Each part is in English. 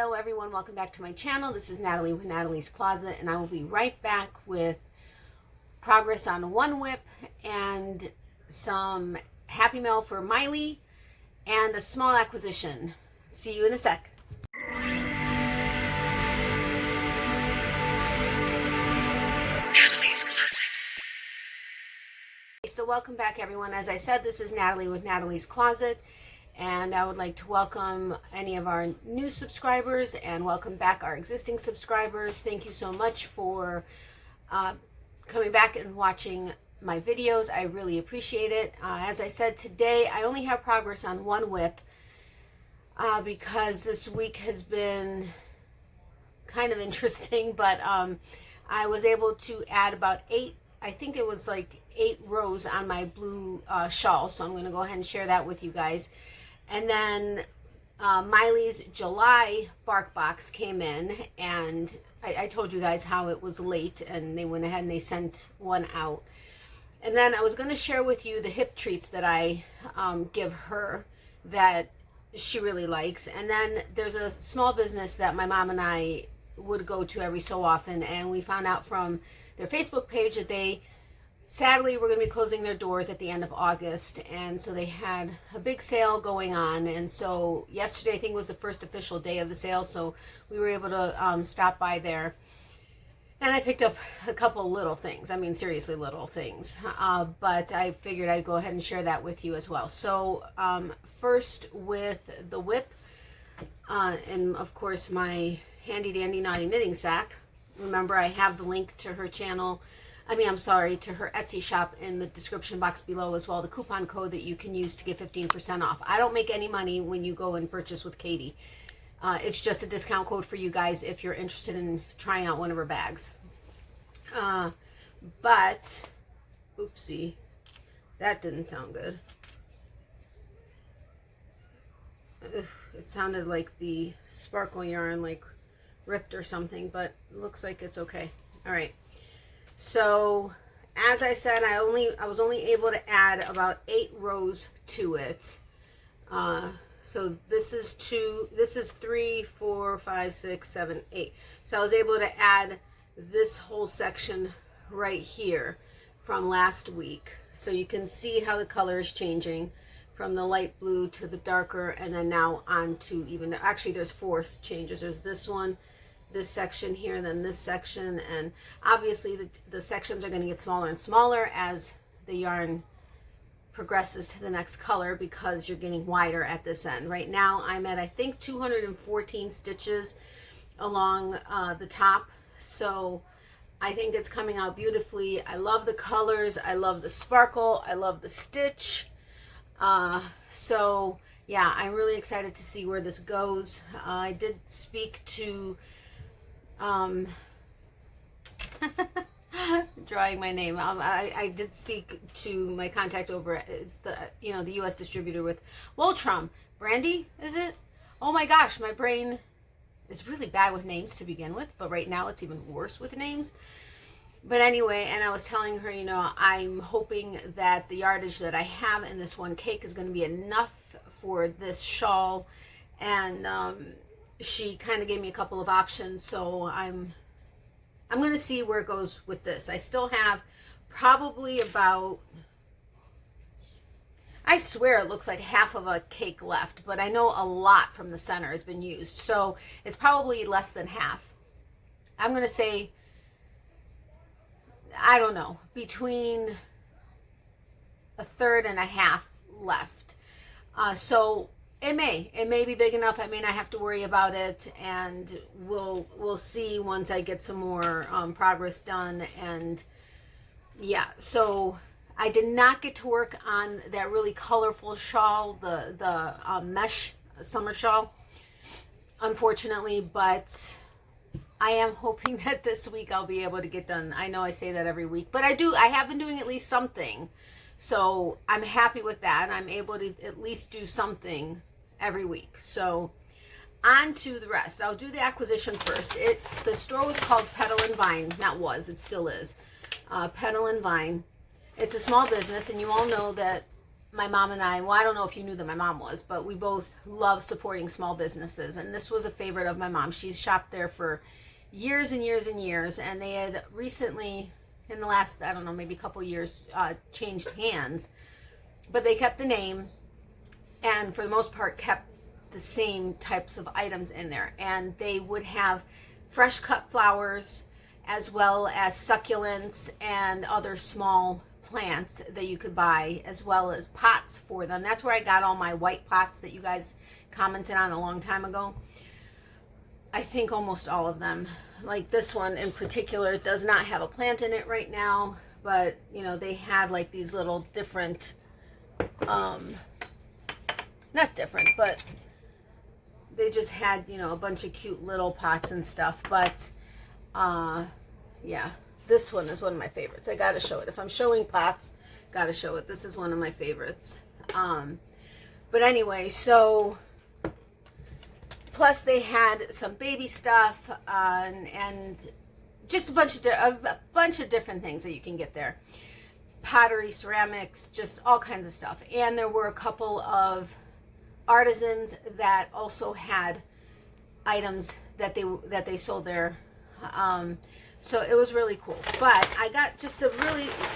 Hello everyone, welcome back to my channel. This is Natalie with Natalie's Closet, and I will be right back with progress on One WIP and some Happy Mail for Miley and a small acquisition. See you in a sec. Natalie's Closet. So welcome back everyone. As I said, this is Natalie with Natalie's Closet. And I would like to welcome any of our new subscribers and welcome back our existing subscribers. Thank you so much for coming back and watching my videos. I really appreciate it. As I said, today I only have progress on One WIP because this week has been kind of interesting, but I was able to add about 8, I think it was like 8 rows on my blue shawl. So I'm going to go ahead and share that with you guys. And then Miley's July Bark Box came in, and I told you guys how it was late, and they went ahead and they sent one out. And then I was going to share with you the hip treats that I give her that she really likes. And then there's a small business that my mom and I would go to every so often, and we found out from their Facebook page that they sadly we're going to be closing their doors at the end of August, and so they had a big sale going on. And so yesterday I think was the first official day of the sale, so we were able to stop by there, and I picked up a couple little things. I mean, seriously little things, but I figured I'd go ahead and share that with you as well. So first with the WIP, and of course my handy dandy naughty knitting sack. Remember, I have the link to her channel, to her Etsy shop in the description box below, as well the coupon code that you can use to get 15% off. I don't make any money when you go and purchase with Katie. It's just a discount code for you guys if you're interested in trying out one of her bags. But, oopsie, that didn't sound good. Ugh, it sounded like the sparkle yarn like ripped or something, but it looks like it's okay. All right. So, as I said, I was only able to add about 8 rows to it. So this is 3, 4, 5, 6, 7, 8. So I was able to add this whole section right here from last week. So you can see how the color is changing from the light blue to the darker, and then now on to even, actually there's 4 changes. There's this one, this section here, and then this section, and obviously the sections are going to get smaller and smaller as the yarn progresses to the next color because you're getting wider at this end. Right now I'm at, I think, 214 stitches along the top, so I think it's coming out beautifully. I love the colors, I love the sparkle, I love the stitch. So yeah, I'm really excited to see where this goes. I did speak to drawing my name. I did speak to my contact over at the U.S. distributor with Wolltraum. Brandy, is it? Oh my gosh, my brain is really bad with names to begin with, but right now it's even worse with names. But anyway, and I was telling her, I'm hoping that the yardage that I have in this one cake is going to be enough for this shawl, and she kind of gave me a couple of options, so I'm going to see where it goes with this. I still have probably about, I swear it looks like half of a cake left, but I know a lot from the center has been used, so it's probably less than half. I'm going to say, I don't know, between a third and a half left. So it may be big enough. I may not have to worry about it, and we'll see once I get some more progress done. And yeah, so I did not get to work on that really colorful shawl, the mesh summer shawl, unfortunately, but I am hoping that this week I'll be able to get done. I know I say that every week, but I have been doing at least something, so I'm happy with that, and I'm able to at least do something every week. So on to the rest. I'll do the acquisition first. The store was called Petal and Vine. Not was, it still is. Petal and Vine. It's a small business, and you all know that my mom and I, well, I don't know if you knew that my mom was, but we both love supporting small businesses. And this was a favorite of my mom. She's shopped there for years and years and years. And they had recently, in the last, I don't know, maybe a couple years, changed hands. But they kept the name and for the most part kept the same types of items in there. And they would have fresh cut flowers as well as succulents and other small plants that you could buy, as well as pots for them. That's where I got all my white pots that you guys commented on a long time ago. I think almost all of them. Like this one in particular does not have a plant in it right now, but you know, they had like these little different, not different, but they just had, you know, a bunch of cute little pots and stuff. But yeah, this one is one of my favorites. I gotta show it. If I'm showing pots, gotta show it. This is one of my favorites. But anyway, so plus they had some baby stuff and just a bunch of different things that you can get there. Pottery, ceramics, just all kinds of stuff. And there were a couple of artisans that also had items that they sold there. So it was really cool. But I got just a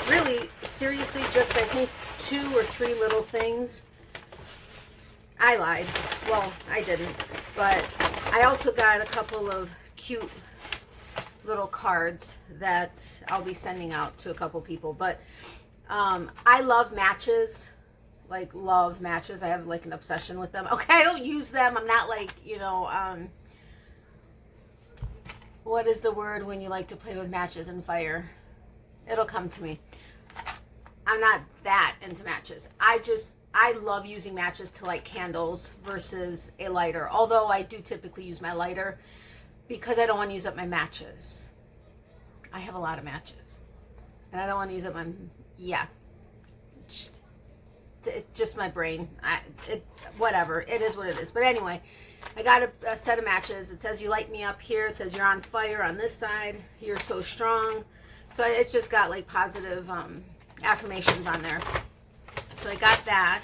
really seriously just I think 2 or 3 little things. I lied. Well, I didn't. But I also got a couple of cute little cards that I'll be sending out to a couple people. But I love matches. Like, love matches. I have like an obsession with them. Okay, I don't use them. I'm not like, you know, what is the word when you like to play with matches and fire? It'll come to me. I'm not that into matches. I love using matches to light candles versus a lighter. Although I do typically use my lighter because I don't want to use up my matches. I have a lot of matches. And I don't want to use up my, yeah. It's just my brain. Whatever. It is what it is. But anyway, I got a set of matches. It says you light me up here. It says you're on fire on this side. You're so strong. So it's just got like positive affirmations on there. So I got that.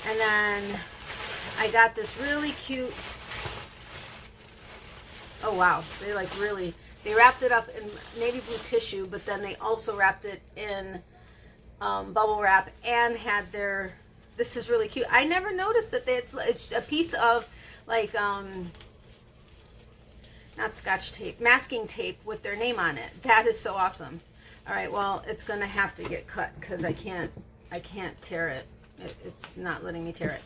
And then I got this really cute, oh wow, they like really, they wrapped it up in navy blue tissue, but then they also wrapped it in bubble wrap and had their, this is really cute. I never noticed that it's a piece of like, not scotch tape, masking tape with their name on it. That is so awesome. All right, well, it's going to have to get cut because I can't tear it. It's not letting me tear it.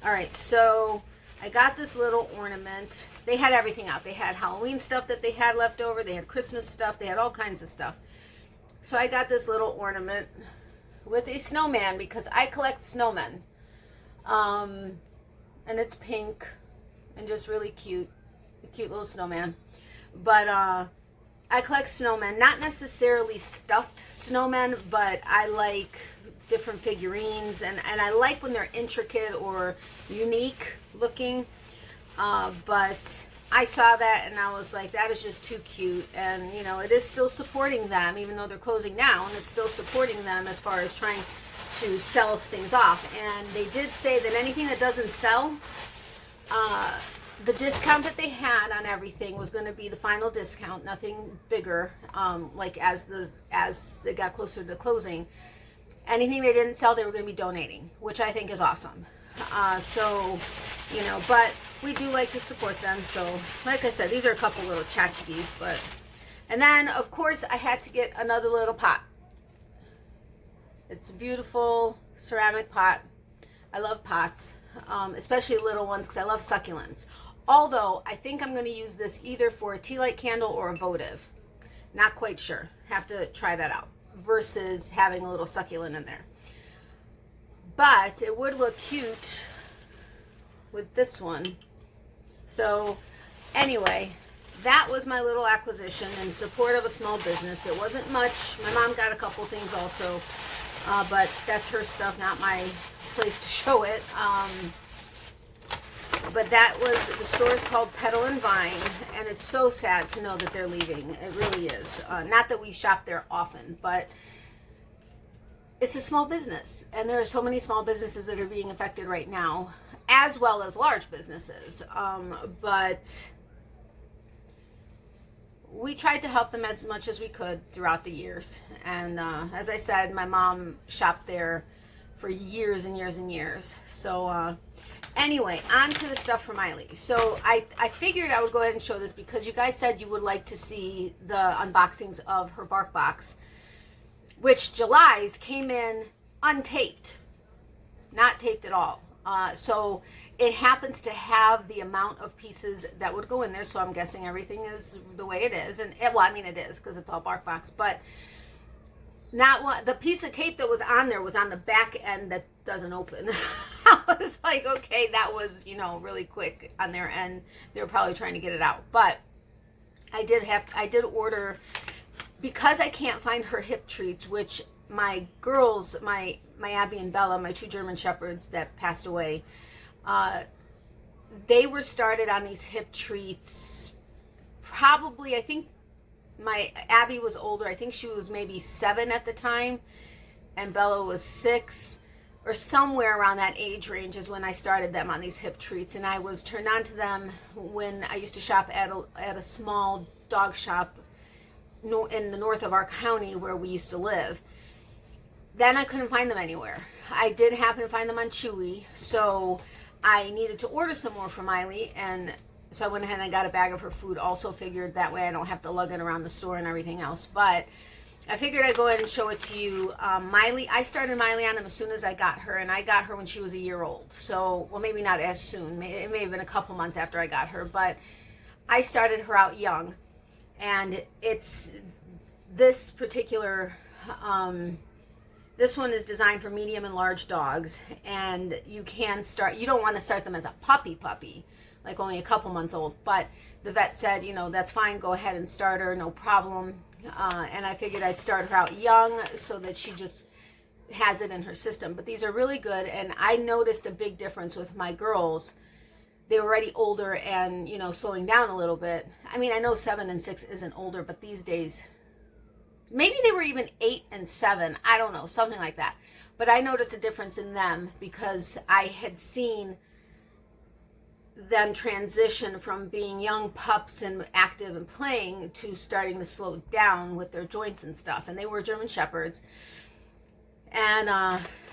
All right, so I got this little ornament. They had everything out. They had Halloween stuff that they had left over. They had Christmas stuff. They had all kinds of stuff. So I got this little ornament with a snowman because I collect snowmen. And it's pink and just really cute. A cute little snowman. But I collect snowmen, not necessarily stuffed snowmen, but I like different figurines, and I like when they're intricate or unique looking. But I saw that and I was like, that is just too cute. And you know, it is still supporting them, even though they're closing down. It's still supporting them as far as trying to sell things off. And they did say that anything that doesn't sell, the discount that they had on everything was going to be the final discount, nothing bigger. Like as it got closer to closing, anything they didn't sell, they were going to be donating, which I think is awesome. So, you know, but we do like to support them. So, like I said, these are a couple little tchotchkes, but, and then of course I had to get another little pot. It's a beautiful ceramic pot. I love pots, especially little ones because I love succulents. Although I think I'm going to use this either for a tea light candle or a votive. Not quite sure. Have to try that out. Versus having a little succulent in there. But it would look cute with this one. So anyway, that was my little acquisition in support of a small business. It wasn't much. My mom got a couple things also. But that's her stuff, not my place to show it. But that was, the store is called Petal and Vine, and it's so sad to know that they're leaving. It really is. Not that we shop there often, but it's a small business, and there are so many small businesses that are being affected right now, as well as large businesses. But we tried to help them as much as we could throughout the years. And as I said, my mom shopped there for years and years and years. So anyway, on to the stuff for Miley. So I figured I would go ahead and show this because you guys said you would like to see the unboxings of her bark box, which July's came in untaped, not taped at all. So it happens to have the amount of pieces that would go in there, so I'm guessing everything is the way it is. And well, I mean, it is because it's all bark box, but not one. The piece of tape that was on there was on the back end that doesn't open. I was like, okay, that was, you know, really quick on their end. They were probably trying to get it out, but I did order, because I can't find her hip treats, which my girls, my Abby and Bella, my two German Shepherds that passed away, they were started on these hip treats probably, I think my Abby was older. I think she was maybe 7 at the time, and Bella was 6, or somewhere around that age range is when I started them on these hip treats. And I was turned on to them when I used to shop at a small dog shop in the north of our county where we used to live. Then I couldn't find them anywhere. I did happen to find them on Chewy, so I needed to order some more for Miley, and so I went ahead and I got a bag of her food. Also figured that way I don't have to lug it around the store and everything else. But I figured I'd go ahead and show it to you. Miley, I started Miley on them as soon as I got her, and I got her when she was a year old. So, well, maybe not as soon. It may have been a couple months after I got her, but I started her out young. And it's this particular, this one is designed for medium and large dogs, and you don't want to start them as a puppy, like only a couple months old, but the vet said, you know, that's fine, go ahead and start her, no problem. And I figured I'd start her out young so that she just has it in her system. But these are really good, and I noticed a big difference with my girls. They were already older and, you know, slowing down a little bit. I mean, I know 7 and 6 isn't older, but these days, maybe they were even 8 and 7. I don't know, something like that. But I noticed a difference in them because I had seen them transition from being young pups and active and playing to starting to slow down with their joints and stuff. And they were German Shepherds. And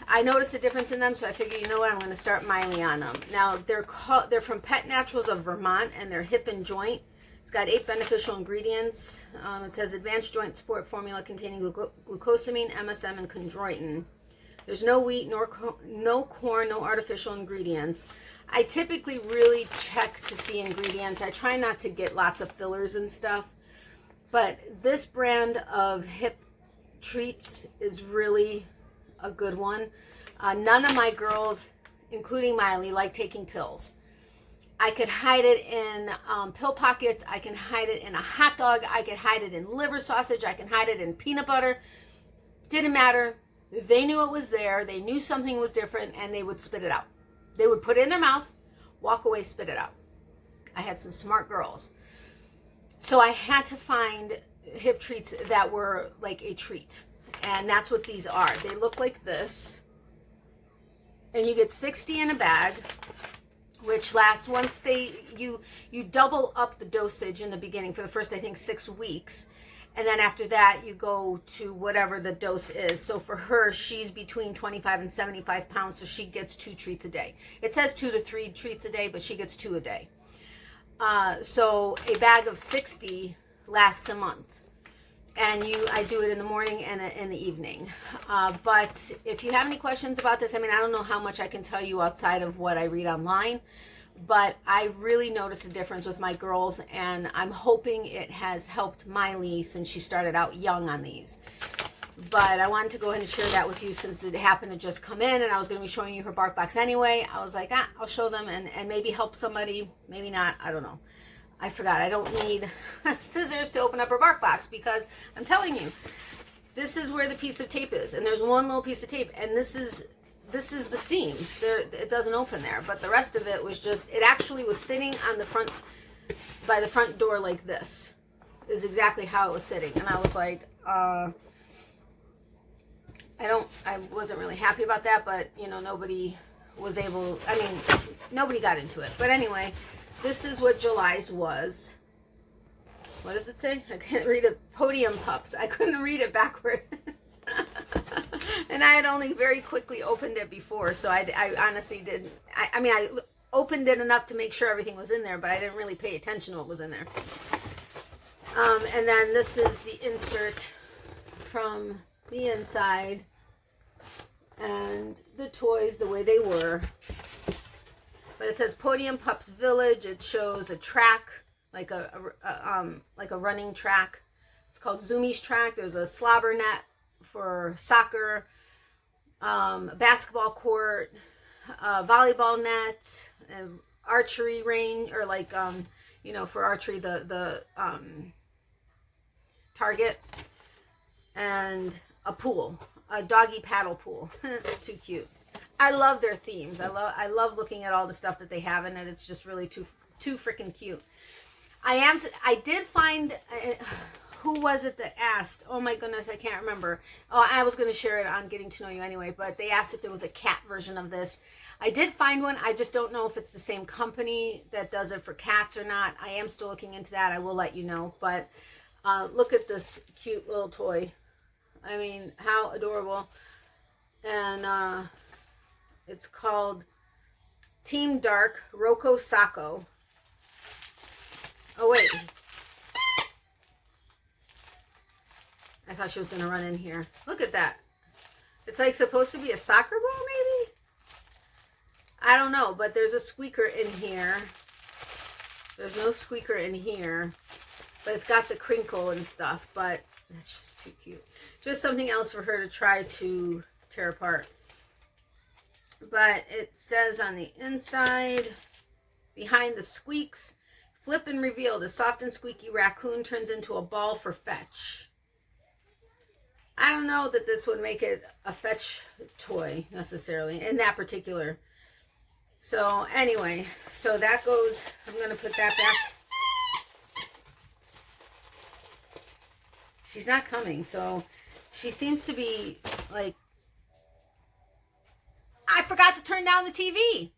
I noticed a difference in them, so I figured, you know what, I'm going to start Miley on them. Now, they're from Pet Naturals of Vermont, and they're hip and joint. It's got 8 beneficial ingredients. It says advanced joint support formula containing glucosamine, MSM, and chondroitin. There's no wheat, no corn, no artificial ingredients. I typically really check to see ingredients. I try not to get lots of fillers and stuff. But this brand of hip treats is really a good one. None of my girls, including Miley, like taking pills. I could hide it in pill pockets. I can hide it in a hot dog. I could hide it in liver sausage. I can hide it in peanut butter. Didn't matter. They knew it was there. They knew something was different, and they would spit it out. They would put it in their mouth, walk away, spit it out. I had some smart girls. So I had to find hip treats that were like a treat. And that's what these are. They look like this. And you get 60 in a bag, which lasts once you double up the dosage in the beginning for the first, I think, 6 weeks. And then after that, you go to whatever the dose is. So for her, she's between 25 and 75 pounds, so she gets 2 treats a day. It says 2 to 3 treats a day, but she gets 2 a day. So a bag of 60 lasts a month. And I do it in the morning and in the evening. But if you have any questions about this, I mean, I don't know how much I can tell you outside of what I read online. But I really noticed a difference with my girls, and I'm hoping it has helped Miley since she started out young on these. But I wanted to go ahead and share that with you since it happened to just come in, and I was going to be showing you her bark box anyway. I was like, I'll show them and maybe help somebody, maybe not, I don't know. I forgot, I don't need scissors to open up her bark box because I'm telling you, this is where the piece of tape is, and there's one little piece of tape, and this is the seam. It doesn't open there, but the rest of it was just, it actually was sitting on the front, by the front door like this, is exactly how it was sitting. And I was like, I wasn't really happy about that, but you know, nobody was able, I mean, nobody got into it. But anyway, this is what July's was. What does it say? I can't read it. Podium Pups. I couldn't read it backwards. And I had only very quickly opened it before, so I honestly didn't. I mean, I opened it enough to make sure everything was in there, but I didn't really pay attention to what was in there. And then this is the insert from the inside, and the toys the way they were. But it says Podium Pups Village. It shows a track, like a running track. It's called Zoomies Track. There's a slobber net for soccer, a basketball court, volleyball net, and archery range, or like you know, for archery, the target, and a pool, a doggy paddle pool. Too cute. I love their themes. I love looking at all the stuff that they have in it. It's just really too freaking cute. I did find, who was it that asked? Oh my goodness, I can't remember. Oh, I was going to share it on Getting to Know You anyway, but they asked if there was a cat version of this. I did find one. I just don't know if it's the same company that does it for cats or not. I am still looking into that. I will let you know. But look at this cute little toy. I mean, how adorable. And it's called Team Dark Roko Sako. Oh, wait. I thought she was going to run in here. Look at that. It's like supposed to be a soccer ball, maybe? I don't know, but there's a squeaker in here. There's no squeaker in here, but it's got the crinkle and stuff, but that's just too cute. Just something else for her to try to tear apart. But it says on the inside, behind the squeaks, flip and reveal, the soft and squeaky raccoon turns into a ball for fetch. I don't know that this would make it a fetch toy necessarily in that particular. So anyway, so that goes, I'm going to put that back. She's not coming, so she seems to be like, I forgot to turn down the TV.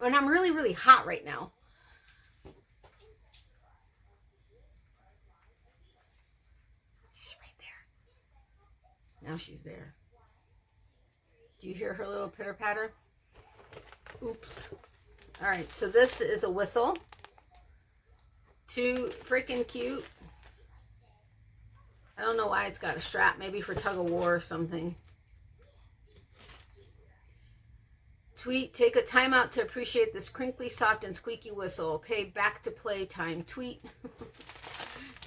And I'm really, really hot right now. She's right there. Now she's there. Do you hear her little pitter patter? Oops. All right, so this is a whistle. Too freaking cute. I don't know why it's got a strap, maybe for tug of war or something. Tweet, take a time out to appreciate this crinkly, soft, and squeaky whistle. Okay, back to playtime. Tweet.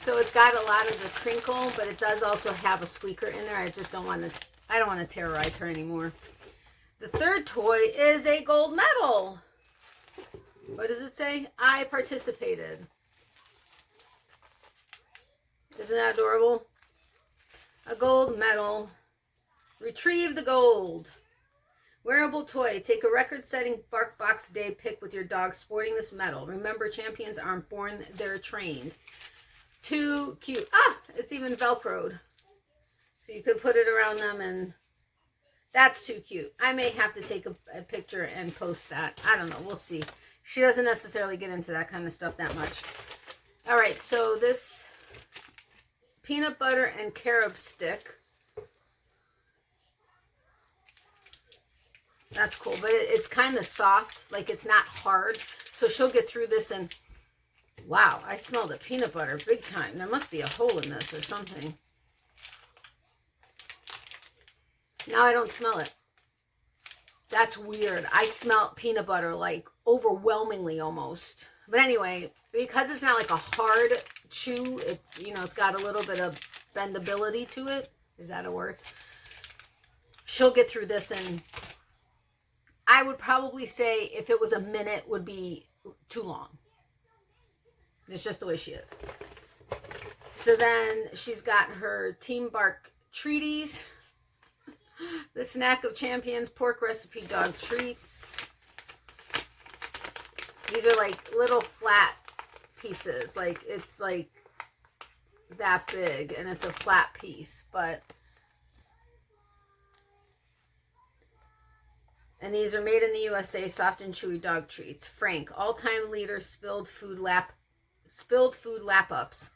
So it's got a lot of the crinkle, but it does also have a squeaker in there. I just don't want to terrorize her anymore. The third toy is a gold medal. What does it say? I participated. Isn't that adorable? A gold medal. Retrieve the gold. Wearable toy. Take a record-setting Bark Box Day pic with your dog sporting this medal. Remember, champions aren't born, they're trained. Too cute. Ah, it's even Velcroed. So you could put it around them, and that's too cute. I may have to take a picture and post that. I don't know. We'll see. She doesn't necessarily get into that kind of stuff that much. All right, so this peanut butter and carob stick. That's cool, but it's kind of soft, like it's not hard. So she'll get through this and, wow, I smell the peanut butter big time. There must be a hole in this or something. Now I don't smell it. That's weird. I smell peanut butter like overwhelmingly almost. But anyway, because it's not like a hard chew, it's got a little bit of bendability to it. Is that a word? She'll get through this, and I would probably say if it was a minute would be too long. It's just the way she is. So then she's got her Team Bark treaties. The Snack of Champions pork recipe dog treats. These are like little flat pieces. Like it's like that big, and it's a flat piece, but And these are made in the USA, soft and chewy dog treats. Frank, all-time leader, spilled food lap ups.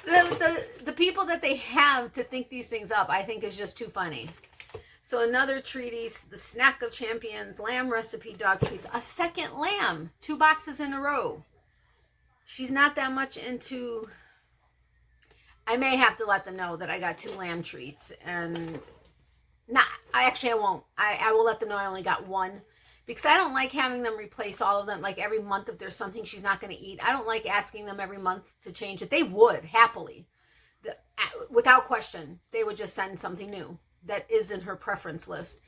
The people that they have to think these things up, I think, is just too funny. So another treatise, the Snack of Champions, lamb recipe dog treats. A second lamb, 2 boxes in a row. She's not that much into... I may have to let them know that I got 2 lamb treats, and I won't. I will let them know I only got 1, because I don't like having them replace all of them. Like every month, if there's something she's not going to eat, I don't like asking them every month to change it. They would happily, without question, they would just send something new that is in her preference list.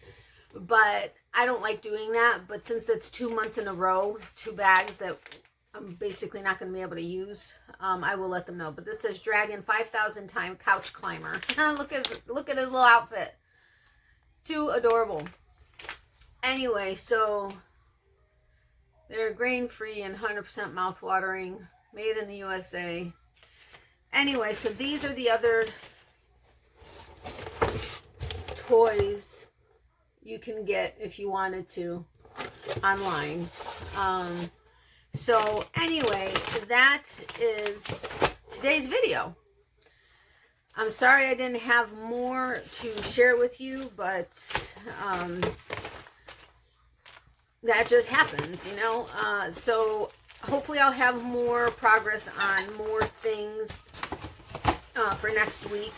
But I don't like doing that. But since it's 2 months in a row, 2 bags that I'm basically not going to be able to use, I will let them know. But this says Dragon 5,000 time couch climber. Look at his little outfit. Too adorable. Anyway, so they're grain-free and 100% mouth-watering, made in the USA. Anyway, so these are the other toys you can get if you wanted to online. So anyway, that is today's video. I'm sorry I didn't have more to share with you, but that just happens, you know. So hopefully I'll have more progress on more things for next week.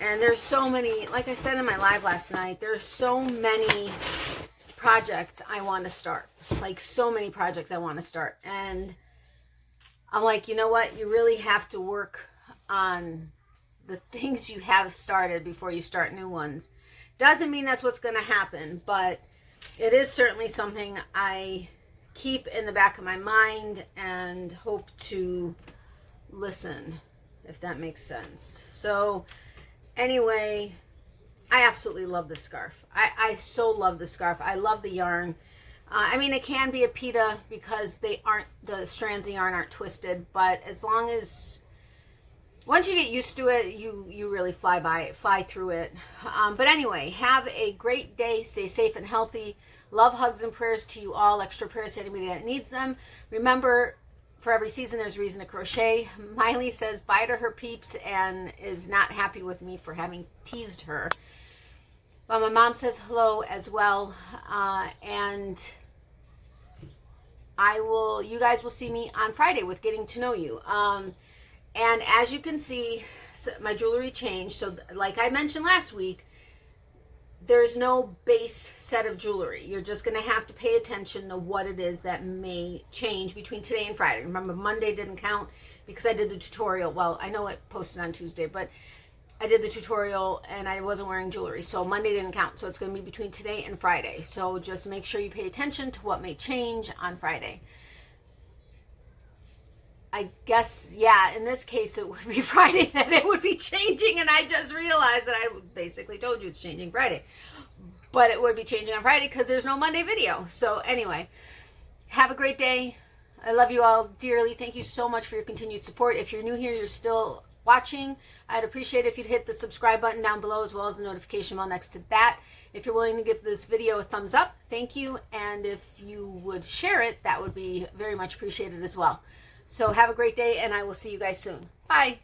And there's so many, like I said in my live last night, there's so many projects I want to start. Like so many projects I want to start. And I'm like, you know what? You really have to work on the things you have started before you start new ones. Doesn't mean that's what's going to happen, but it is certainly something I keep in the back of my mind and hope to listen, if that makes sense. So anyway, I absolutely love this scarf. I so love the scarf. I love the yarn. I mean, it can be a pita because the strands of yarn aren't twisted, but as long as once you get used to it, you really fly through it. But anyway, have a great day. Stay safe and healthy. Love, hugs, and prayers to you all. Extra prayers to anybody that needs them. Remember, for every season, there's a reason to crochet. Miley says bye to her peeps and is not happy with me for having teased her. But my mom says hello as well. And you guys will see me on Friday with Getting to Know You. And as you can see, my jewelry changed. So like I mentioned last week, there's no base set of jewelry. You're just going to have to pay attention to what it is that may change between today and Friday. Remember, Monday didn't count because I did the tutorial. Well, I know it posted on Tuesday, but I did the tutorial and I wasn't wearing jewelry. So Monday didn't count. So it's going to be between today and Friday. So just make sure you pay attention to what may change on Friday. I guess, yeah, in this case, it would be Friday that it would be changing, and I just realized that I basically told you it's changing Friday. But it would be changing on Friday because there's no Monday video. So anyway, have a great day. I love you all dearly. Thank you so much for your continued support. If you're new here, you're still watching, I'd appreciate it if you'd hit the subscribe button down below as well as the notification bell next to that. If you're willing to give this video a thumbs up, thank you. And if you would share it, that would be very much appreciated as well. So have a great day, and I will see you guys soon. Bye.